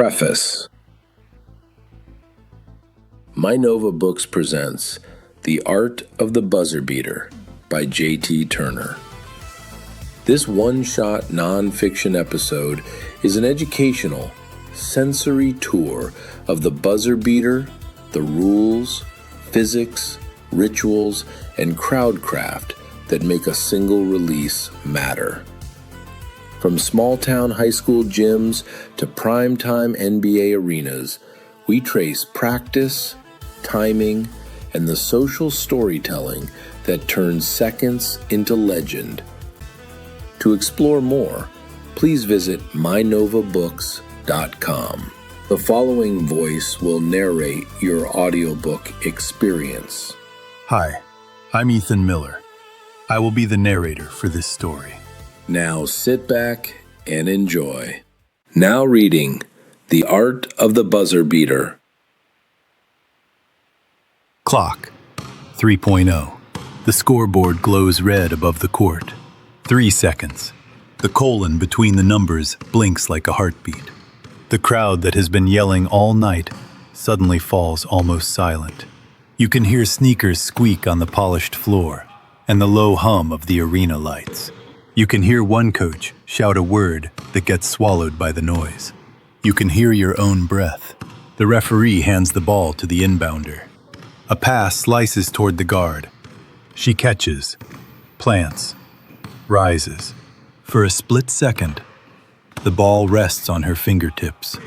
Preface. MyNovaBooks presents The Art of the Buzzer Beater by J.T. Turner. This one-shot nonfiction episode is an educational, sensory tour of the buzzer beater, the rules, physics, rituals, and crowdcraft that make a single release matter. From small-town high school gyms to primetime NBA arenas, we trace practice, timing, and the social storytelling that turns seconds into legend. To explore more, please visit mynovabooks.com. The following voice will narrate your audiobook experience. Hi, I'm Ethan Miller. I will be the narrator for this story. Now sit back and enjoy. Now reading The Art of the Buzzer Beater. Clock 3.0. The scoreboard glows red above the court. 3 seconds. The colon between the numbers blinks like a heartbeat. The crowd that has been yelling all night suddenly falls almost silent. You can hear sneakers squeak on the polished floor and the low hum of the arena lights. You can hear one coach shout a word that gets swallowed by the noise. You can hear your own breath. The referee hands the ball to the inbounder. A pass slices toward the guard. She catches, plants, rises. For a split second, the ball rests on her fingertips.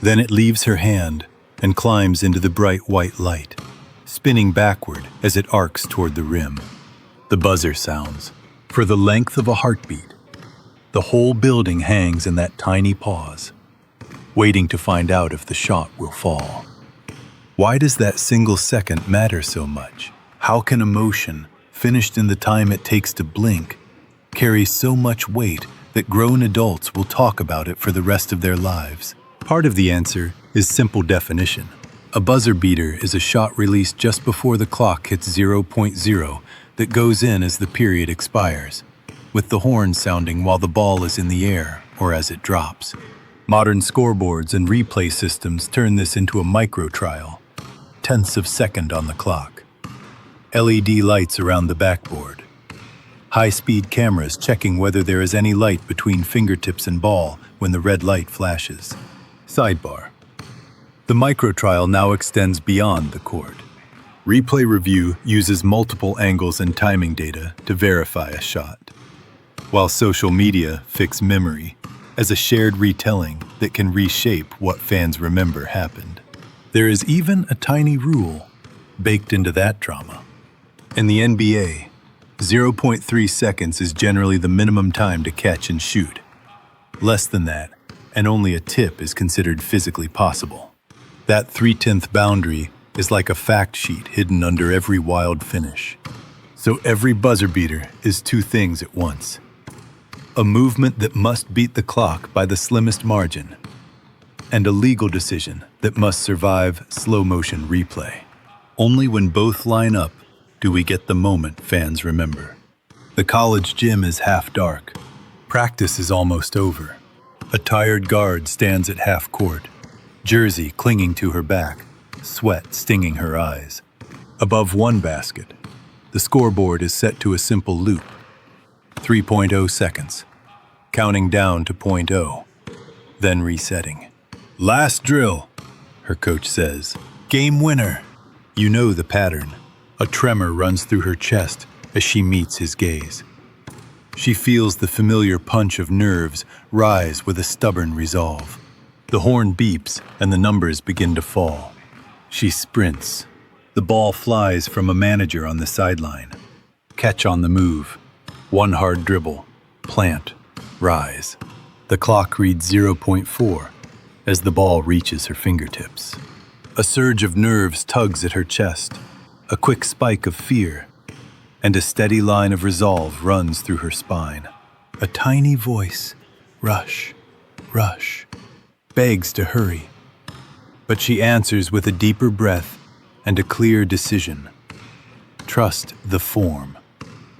Then it leaves her hand and climbs into the bright white light, spinning backward as it arcs toward the rim. The buzzer sounds. For the length of a heartbeat, the whole building hangs in that tiny pause, waiting to find out if the shot will fall. Why does that single second matter so much? How can emotion, finished in the time it takes to blink, carry so much weight that grown adults will talk about it for the rest of their lives? Part of the answer is simple definition. A buzzer beater is a shot released just before the clock hits 0.0 that goes in as the period expires, with the horn sounding while the ball is in the air or as it drops. Modern scoreboards and replay systems turn this into a micro-trial, tenths of a second on the clock. LED lights around the backboard. High-speed cameras checking whether there is any light between fingertips and ball when the red light flashes. Sidebar. The micro-trial now extends beyond the court. Replay review uses multiple angles and timing data to verify a shot, while social media fix memory as a shared retelling that can reshape what fans remember happened. There is even a tiny rule baked into that drama. In the NBA, 0.3 seconds is generally the minimum time to catch and shoot. Less than that, and only a tip is considered physically possible. That 3/10 boundary is like a fact sheet hidden under every wild finish. So every buzzer beater is two things at once. A movement that must beat the clock by the slimmest margin, and a legal decision that must survive slow-motion replay. Only when both line up do we get the moment fans remember. The college gym is half dark. Practice is almost over. A tired guard stands at half court, jersey clinging to her back, sweat stinging her eyes. Above one basket, the scoreboard is set to a simple loop. 3.0 seconds, counting down to 0.0, then resetting. Last drill, her coach says. Game winner. You know the pattern. A tremor runs through her chest as she meets his gaze. She feels the familiar punch of nerves rise with a stubborn resolve. The horn beeps and the numbers begin to fall. She sprints. The ball flies from a manager on the sideline. Catch on the move. One hard dribble. Plant. Rise. The clock reads 0.4 as the ball reaches her fingertips. A surge of nerves tugs at her chest. A quick spike of fear. And a steady line of resolve runs through her spine. A tiny voice, rush, rush, begs to hurry. But she answers with a deeper breath and a clear decision. Trust the form.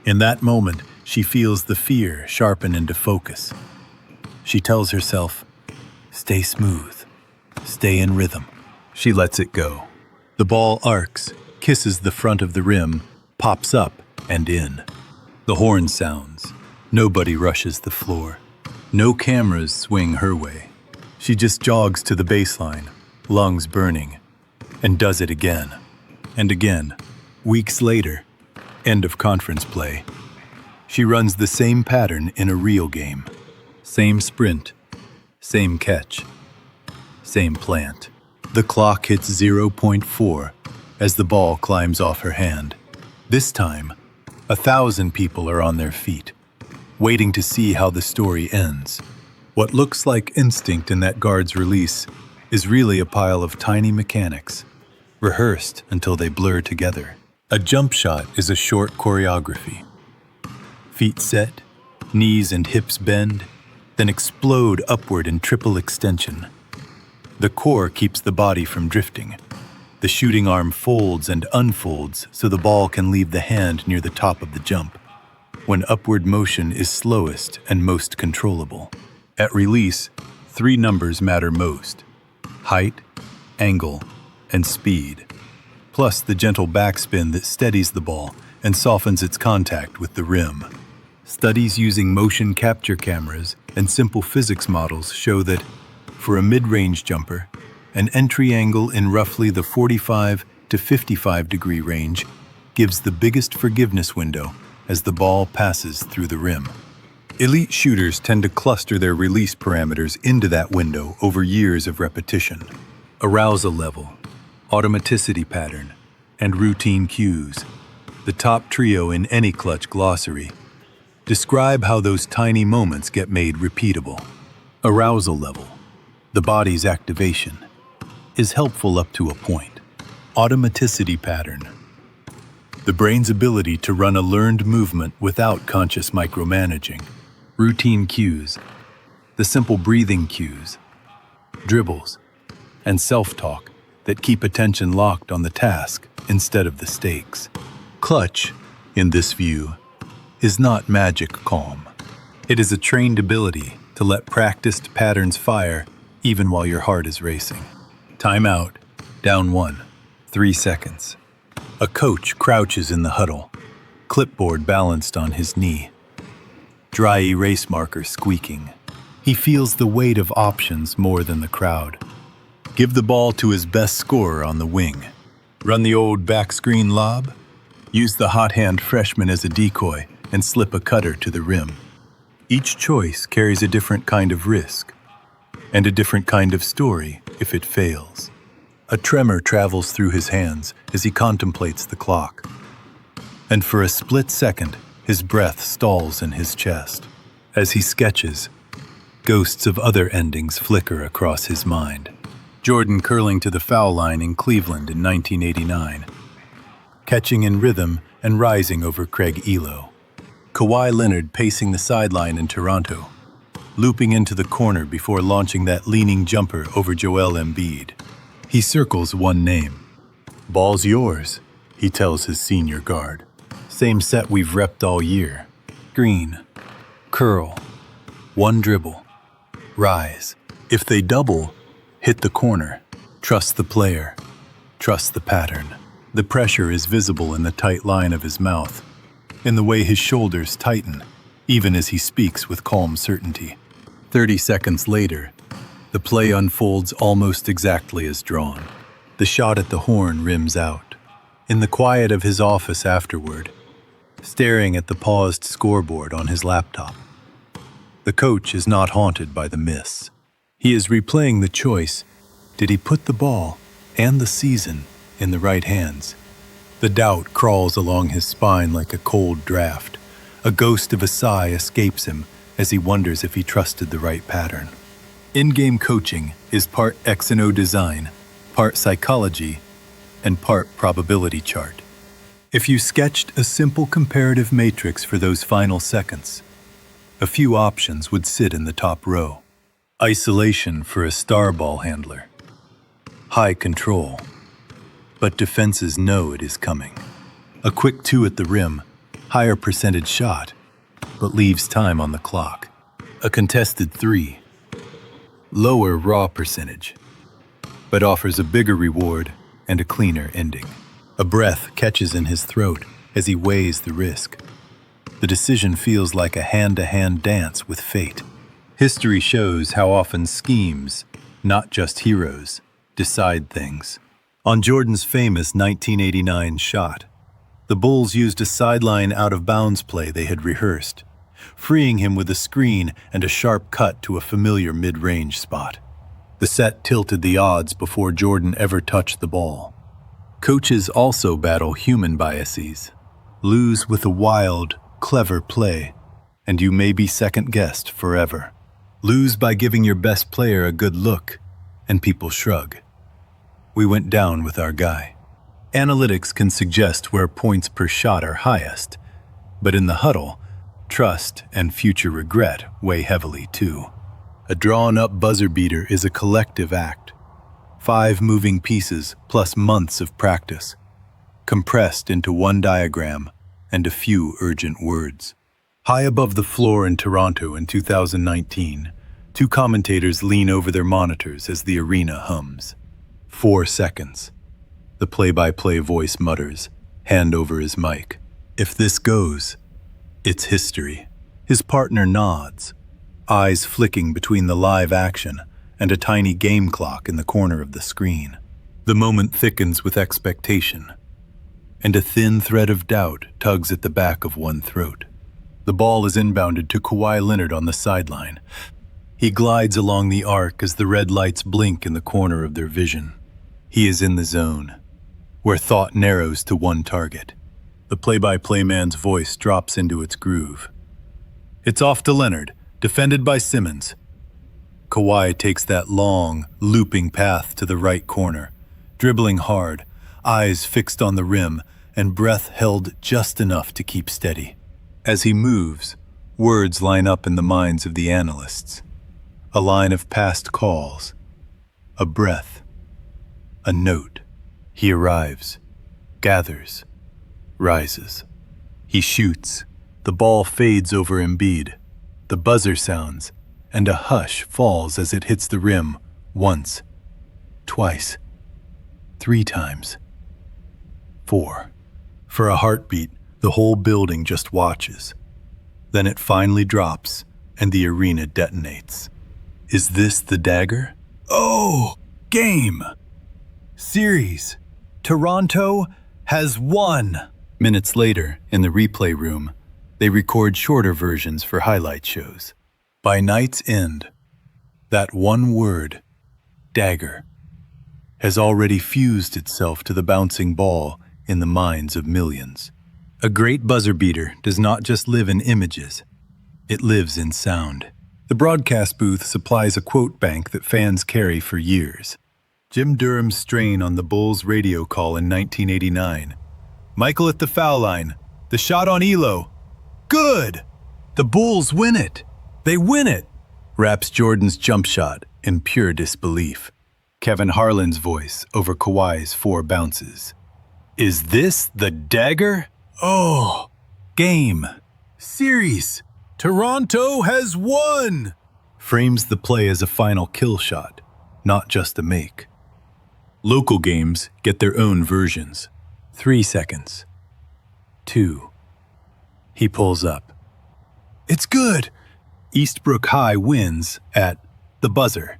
In that moment, she feels the fear sharpen into focus. She tells herself, stay smooth, Stay in rhythm. She lets it go. The ball arcs, kisses the front of the rim, pops up and in. The horn sounds. Nobody rushes the floor. No cameras swing her way. She just jogs to the baseline, lungs burning, and does it again and again. Weeks later, end of conference play, she runs the same pattern in a real game. Same sprint, same catch, same plant. The clock hits 0.4 as the ball climbs off her hand. This time, 1,000 people are on their feet, waiting to see how the story ends. What looks like instinct in that guard's release is really a pile of tiny mechanics, rehearsed until they blur together. A jump shot is a short choreography. Feet set, knees and hips bend, then explode upward in triple extension. The core keeps the body from drifting. The shooting arm folds and unfolds so the ball can leave the hand near the top of the jump, when upward motion is slowest and most controllable. At release, 3 numbers matter most: height, angle, and speed, plus the gentle backspin that steadies the ball and softens its contact with the rim. Studies using motion capture cameras and simple physics models show that, for a mid-range jumper, an entry angle in roughly the 45 to 55 degree range gives the biggest forgiveness window as the ball passes through the rim. Elite shooters tend to cluster their release parameters into that window over years of repetition. Arousal level, automaticity pattern, and routine cues, the top trio in any clutch glossary, describe how those tiny moments get made repeatable. Arousal level, the body's activation, is helpful up to a point. Automaticity pattern, the brain's ability to run a learned movement without conscious micromanaging. Routine cues, the simple breathing cues, dribbles, and self-talk that keep attention locked on the task instead of the stakes. Clutch, in this view, is not magic calm. It is a trained ability to let practiced patterns fire even while your heart is racing. Timeout, down 1, 3 seconds. A coach crouches in the huddle, clipboard balanced on his knee. Dry erase marker squeaking. He feels the weight of options more than the crowd. Give the ball to his best scorer on the wing. Run the old back screen lob. Use the hot hand freshman as a decoy and slip a cutter to the rim. Each choice carries a different kind of risk and a different kind of story if it fails. A tremor travels through his hands as he contemplates the clock. And for a split second, his breath stalls in his chest. As he sketches, ghosts of other endings flicker across his mind. Jordan curling to the foul line in Cleveland in 1989. Catching in rhythm and rising over Craig Elo. Kawhi Leonard pacing the sideline in Toronto, looping into the corner before launching that leaning jumper over Joel Embiid. He circles one name. Ball's yours, he tells his senior guard. Same set we've repped all year. Green, curl, one dribble, rise. If they double, hit the corner. Trust the player. Trust the pattern. The pressure is visible in the tight line of his mouth, in the way his shoulders tighten, even as he speaks with calm certainty. 30 seconds later, the play unfolds almost exactly as drawn. The shot at the horn rims out. In the quiet of his office afterward, staring at the paused scoreboard on his laptop, the coach is not haunted by the miss. He is replaying the choice: did he put the ball and the season in the right hands? The doubt crawls along his spine like a cold draft. A ghost of a sigh escapes him as he wonders if he trusted the right pattern. In-game coaching is part X and O design, part psychology, and part probability chart. If you sketched a simple comparative matrix for those final seconds, a few options would sit in the top row. Isolation for a star ball handler. High control, but defenses know it is coming. A quick 2 at the rim, higher percentage shot, but leaves time on the clock. A contested 3, lower raw percentage, but offers a bigger reward and a cleaner ending. A breath catches in his throat as he weighs the risk. The decision feels like a hand-to-hand dance with fate. History shows how often schemes, not just heroes, decide things. On Jordan's famous 1989 shot, the Bulls used a sideline out-of-bounds play they had rehearsed, freeing him with a screen and a sharp cut to a familiar mid-range spot. The set tilted the odds before Jordan ever touched the ball. Coaches also battle human biases. Lose with a wild, clever play, and you may be second-guessed forever. Lose by giving your best player a good look, and people shrug. We went down with our guy. Analytics can suggest where points per shot are highest, but in the huddle, trust and future regret weigh heavily too. A drawn-up buzzer beater is a collective act. 5 moving pieces plus months of practice, compressed into one diagram and a few urgent words. High above the floor in Toronto in 2019, 2 commentators lean over their monitors as the arena hums. 4 seconds. The play-by-play voice mutters, hand over his mic. If this goes, it's history. His partner nods, eyes flicking between the live action and a tiny game clock in the corner of the screen. The moment thickens with expectation, and a thin thread of doubt tugs at the back of one throat. The ball is inbounded to Kawhi Leonard on the sideline. He glides along the arc as the red lights blink in the corner of their vision. He is in the zone, where thought narrows to one target. The play-by-play man's voice drops into its groove. It's off to Leonard, defended by Simmons. Kawhi takes that long, looping path to the right corner, dribbling hard, eyes fixed on the rim, and breath held just enough to keep steady. As he moves, words line up in the minds of the analysts. A line of past calls, a breath, a note. He arrives, gathers, rises. He shoots. The ball fades over Embiid. The buzzer sounds, and a hush falls as it hits the rim once, twice, 3 times, 4. For a heartbeat, the whole building just watches. Then it finally drops, and the arena detonates. Is this the dagger? Oh! Game! Series! Toronto has won! Minutes later, in the replay room, they record shorter versions for highlight shows. By night's end, that one word, dagger, has already fused itself to the bouncing ball in the minds of millions. A great buzzer beater does not just live in images, it lives in sound. The broadcast booth supplies a quote bank that fans carry for years. Jim Durham's strain on the Bulls radio call in 1989. Michael at the foul line. The shot on Elo. Good! The Bulls win it. They win it! Raps Jordan's jump shot in pure disbelief. Kevin Harlan's voice over Kawhi's 4 bounces. Is this the dagger? Oh! Game. Series. Toronto has won! Frames the play as a final kill shot, not just a make. Local games get their own versions. 3 seconds. 2. He pulls up. It's good! Eastbrook High wins at the buzzer.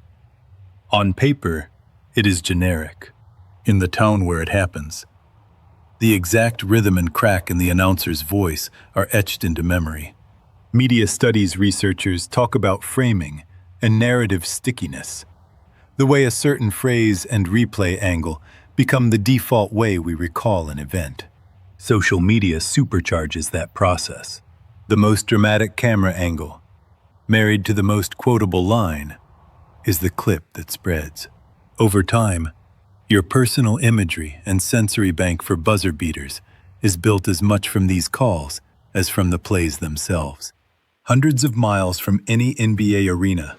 On paper, it is generic. In the town where it happens, the exact rhythm and crack in the announcer's voice are etched into memory. Media studies researchers talk about framing and narrative stickiness, the way a certain phrase and replay angle become the default way we recall an event. Social media supercharges that process. The most dramatic camera angle, married to the most quotable line, is the clip that spreads. Over time, your personal imagery and sensory bank for buzzer beaters is built as much from these calls as from the plays themselves. Hundreds of miles from any NBA arena,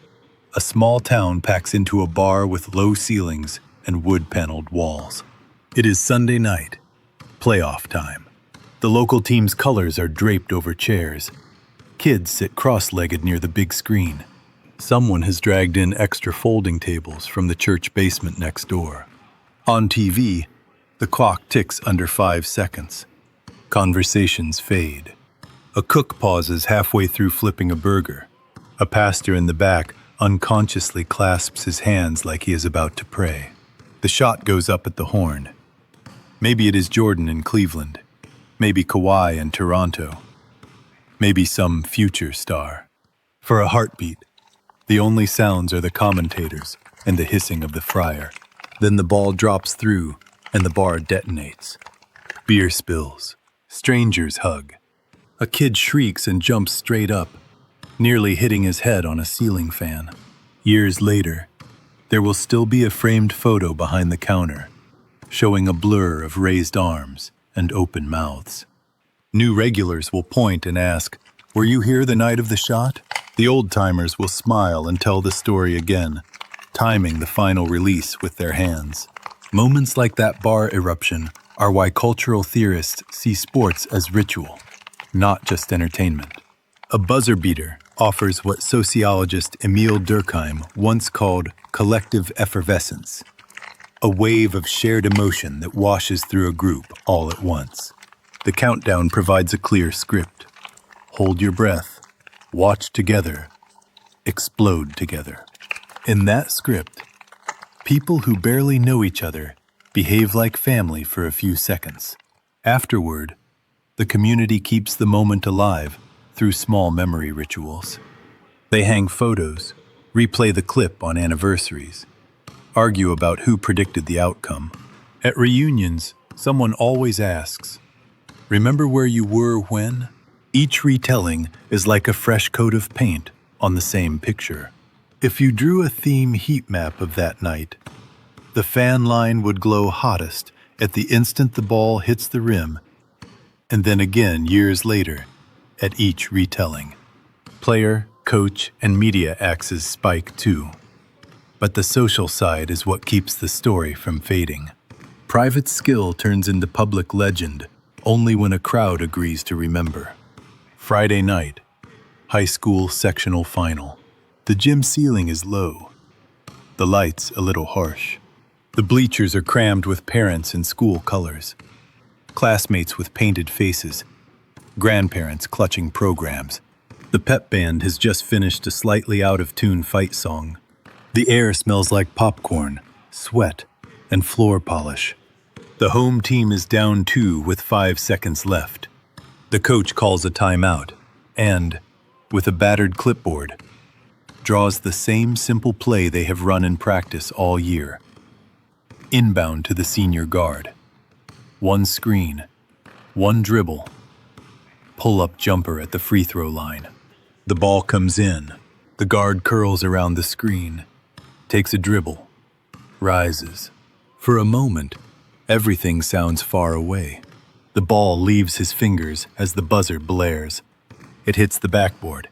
a small town packs into a bar with low ceilings and wood-paneled walls. It is Sunday night, playoff time. The local team's colors are draped over chairs. Kids sit cross-legged near the big screen. Someone has dragged in extra folding tables from the church basement next door. On TV, the clock ticks under 5 seconds. Conversations fade. A cook pauses halfway through flipping a burger. A pastor in the back unconsciously clasps his hands like he is about to pray. The shot goes up at the horn. Maybe it is Jordan in Cleveland. Maybe Kawhi in Toronto. Maybe some future star. For a heartbeat, the only sounds are the commentators and the hissing of the fryer. Then the ball drops through and the bar detonates. Beer spills. Strangers hug. A kid shrieks and jumps straight up, nearly hitting his head on a ceiling fan. Years later, there will still be a framed photo behind the counter, showing a blur of raised arms and open mouths. New regulars will point and ask, "Were you here the night of the shot?" The old-timers will smile and tell the story again, timing the final release with their hands. Moments like that bar eruption are why cultural theorists see sports as ritual, not just entertainment. A buzzer beater offers what sociologist Emile Durkheim once called collective effervescence, a wave of shared emotion that washes through a group all at once. The countdown provides a clear script. Hold your breath, watch together, explode together. In that script, people who barely know each other behave like family for a few seconds. Afterward, the community keeps the moment alive through small memory rituals. They hang photos, replay the clip on anniversaries, argue about who predicted the outcome. At reunions, someone always asks, "Remember where you were when?" Each retelling is like a fresh coat of paint on the same picture. If you drew a theme heat map of that night, the fan line would glow hottest at the instant the ball hits the rim, and then again years later at each retelling. Player, coach, and media axes spike too. But the social side is what keeps the story from fading. Private skill turns into public legend only when a crowd agrees to remember. Friday night, high school sectional final. The gym ceiling is low. The lights a little harsh. The bleachers are crammed with parents in school colors. Classmates with painted faces. Grandparents clutching programs. The pep band has just finished a slightly out-of-tune fight song. The air smells like popcorn, sweat, and floor polish. The home team is down 2 with 5 seconds left. The coach calls a timeout and, with a battered clipboard, draws the same simple play they have run in practice all year. Inbound to the senior guard. One screen, one dribble, pull-up jumper at the free throw line. The ball comes in. The guard curls around the screen, takes a dribble, rises. For a moment, everything sounds far away. The ball leaves his fingers as the buzzer blares. It hits the backboard,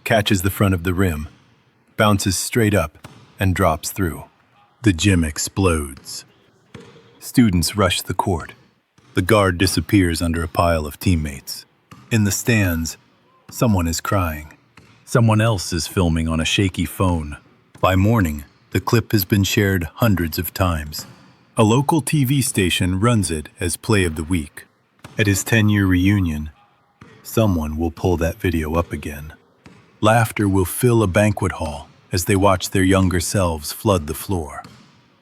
catches the front of the rim, bounces straight up, and drops through. The gym explodes. Students rush the court. The guard disappears under a pile of teammates. In the stands, someone is crying. Someone else is filming on a shaky phone. By morning, the clip has been shared hundreds of times. A local TV station runs it as Play of the Week. At his 10-year reunion, someone will pull that video up again. Laughter will fill a banquet hall as they watch their younger selves flood the floor.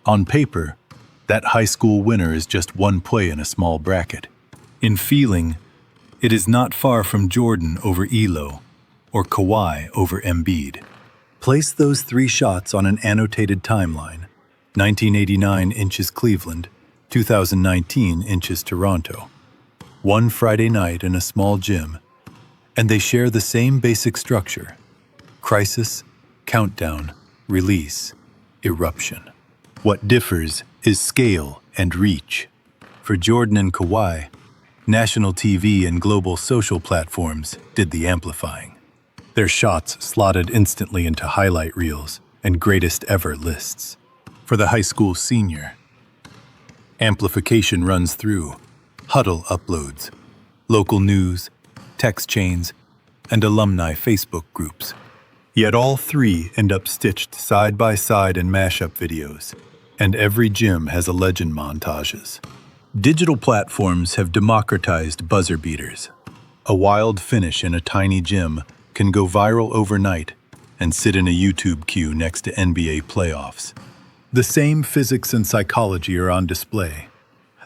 On paper, that high school winner is just one play in a small bracket. In feeling, it is not far from Jordan over Elo or Kawhi over Embiid. Place those 3 shots on an annotated timeline. 1989 inches Cleveland, 2019 inches Toronto. One Friday night in a small gym, and they share the same basic structure: crisis, countdown, release, eruption. What differs is scale and reach. For Jordan and Kawhi, national TV and global social platforms did the amplifying. Their shots slotted instantly into highlight reels and greatest ever lists. For the high school senior, amplification runs through huddle uploads, local news, text chains, and alumni Facebook groups. Yet all three end up stitched side by side in mashup videos, and every gym has a legend montages. Digital platforms have democratized buzzer beaters. A wild finish in a tiny gym can go viral overnight and sit in a YouTube queue next to NBA playoffs. The same physics and psychology are on display.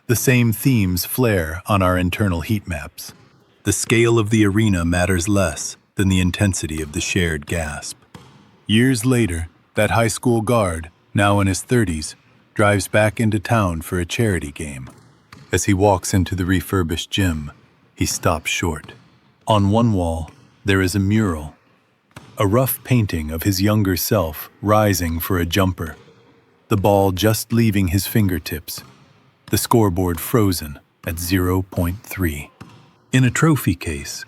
The same themes flare on our internal heat maps. The scale of the arena matters less than the intensity of the shared gasp. Years later, that high school guard, now in his 30s, drives back into town for a charity game. As he walks into the refurbished gym, he stops short. On one wall, there is a mural, a rough painting of his younger self rising for a jumper, the ball just leaving his fingertips, the scoreboard frozen at 0.3. In a trophy case,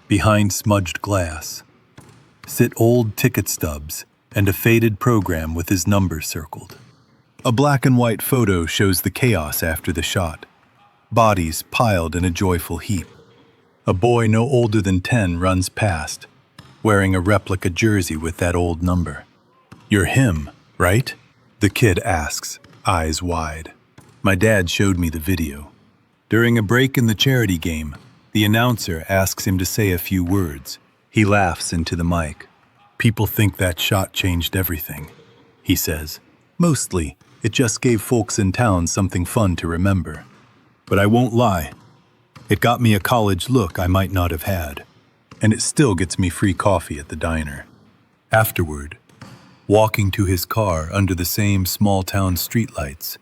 behind smudged glass, sit old ticket stubs and a faded program with his number circled. A black and white photo shows the chaos after the shot, bodies piled in a joyful heap. A boy no older than 10 runs past, wearing a replica jersey with that old number. "You're him, right?" the kid asks, eyes wide. My dad showed me the video. During a break in the charity game, the announcer asks him to say a few words. He laughs into the mic. "People think that shot changed everything," he says. "Mostly, it just gave folks in town something fun to remember. But I won't lie. It got me a college look I might not have had, and it still gets me free coffee at the diner." Afterward, walking to his car under the same small-town streetlights,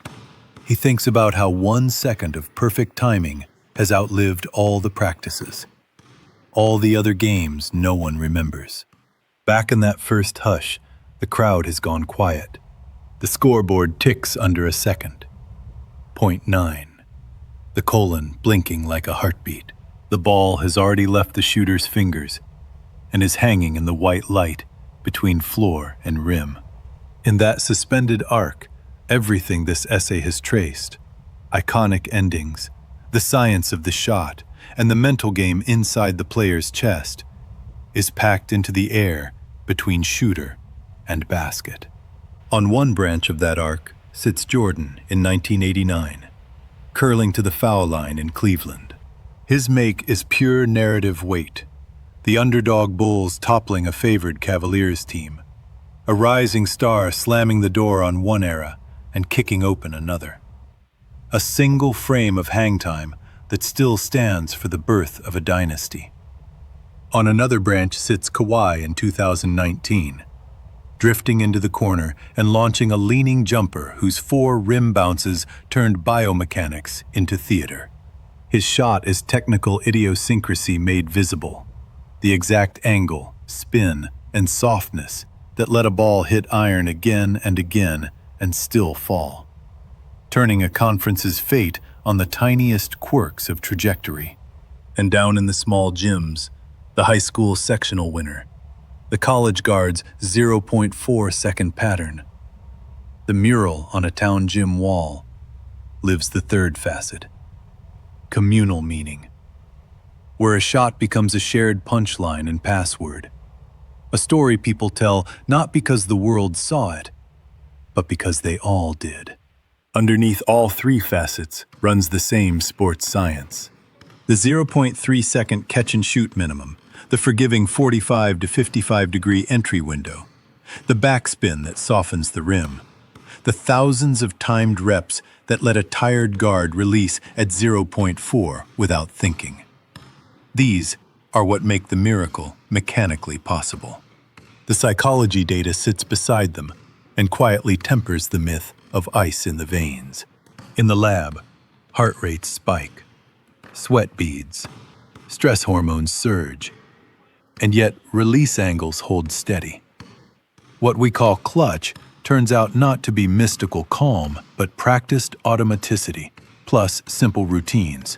he thinks about how 1 second of perfect timing has outlived all the practices, all the other games no one remembers. Back in that first hush, the crowd has gone quiet. The scoreboard ticks under a second. 0.9. The colon blinking like a heartbeat. The ball has already left the shooter's fingers and is hanging in the white light between floor and rim. In that suspended arc, everything this essay has traced, iconic endings, the science of the shot, and the mental game inside the player's chest, is packed into the air between shooter and basket. On one branch of that arc sits Jordan in 1989, curling to the foul line in Cleveland. His make is pure narrative weight, the underdog Bulls toppling a favored Cavaliers team, a rising star slamming the door on one era and kicking open another. A single frame of hang time that still stands for the birth of a dynasty. On another branch sits Kawhi in 2019, drifting into the corner and launching a leaning jumper whose 4 rim bounces turned biomechanics into theater. His shot is technical idiosyncrasy made visible, the exact angle, spin, and softness that let a ball hit iron again and again and still fall, turning a conference's fate on the tiniest quirks of trajectory. And down in the small gyms, the high school sectional winner, the college guard's 0.4 second pattern, the mural on a town gym wall, lives the third facet, communal meaning, where a shot becomes a shared punchline and password, a story people tell not because the world saw it, but because they all did. Underneath all 3 facets runs the same sports science. The 0.3 second catch and shoot minimum, the forgiving 45 to 55 degree entry window, the backspin that softens the rim, the thousands of timed reps that let a tired guard release at 0.4 without thinking. These are what make the miracle mechanically possible. The psychology data sits beside them and quietly tempers the myth of ice in the veins. In the lab, heart rates spike, sweat beads, stress hormones surge, and yet release angles hold steady. What we call clutch turns out not to be mystical calm, but practiced automaticity, plus simple routines,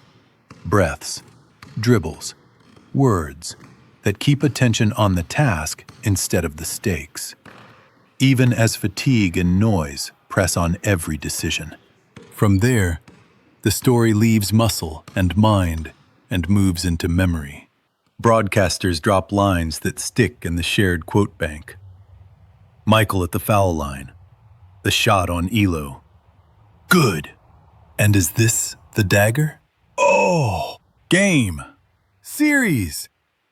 breaths, dribbles, words that keep attention on the task instead of the stakes, even as fatigue and noise press on every decision. From there, the story leaves muscle and mind and moves into memory. Broadcasters drop lines that stick in the shared quote bank. Michael at the foul line. The shot on Elo. Good. And is this the dagger? Oh! Game. Series.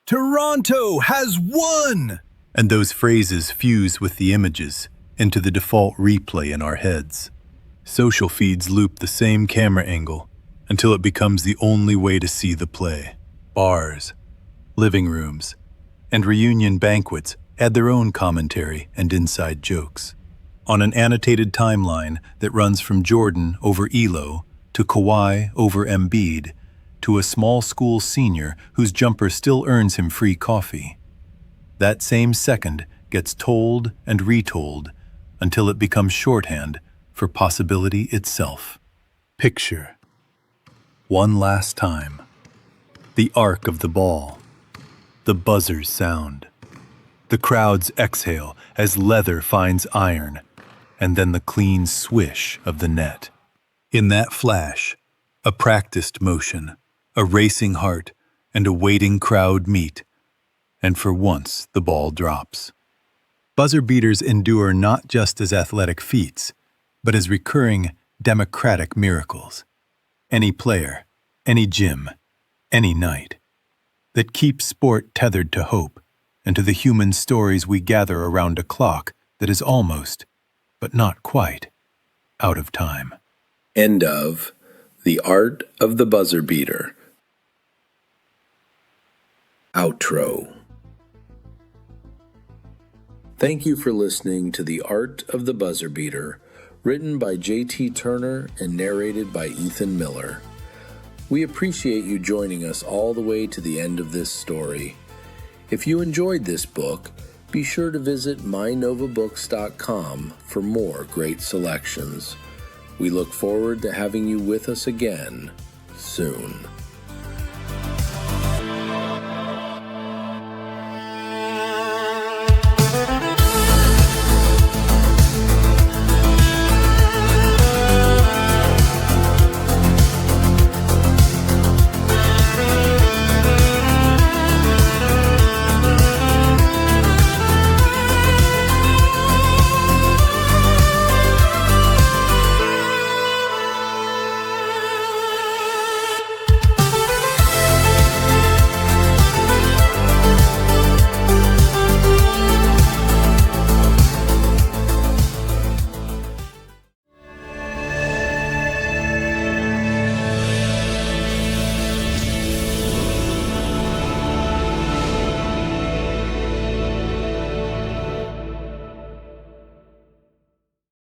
Toronto has won! And those phrases fuse with the images into the default replay in our heads. Social feeds loop the same camera angle until it becomes the only way to see the play. Bars, living rooms, and reunion banquets add their own commentary and inside jokes. On an annotated timeline that runs from Jordan over Elo to Kawhi over Embiid to a small school senior whose jumper still earns him free coffee. That same second gets told and retold until it becomes shorthand for possibility itself. Picture. One last time. The arc of the ball. The buzzer's sound. The crowd's exhale as leather finds iron, and then the clean swish of the net. In that flash, a practiced motion, a racing heart, and a waiting crowd meet, and for once the ball drops. Buzzer beaters endure not just as athletic feats, but as recurring democratic miracles. Any player, any gym, any night, that keeps sport tethered to hope and to the human stories we gather around a clock that is almost, but not quite, out of time. End of The Art of the Buzzer Beater. Outro. Thank you for listening to The Art of the Buzzer Beater, written by J.T. Turner and narrated by Ethan Miller. We appreciate you joining us all the way to the end of this story. If you enjoyed this book, be sure to visit mynovabooks.com for more great selections. We look forward to having you with us again soon.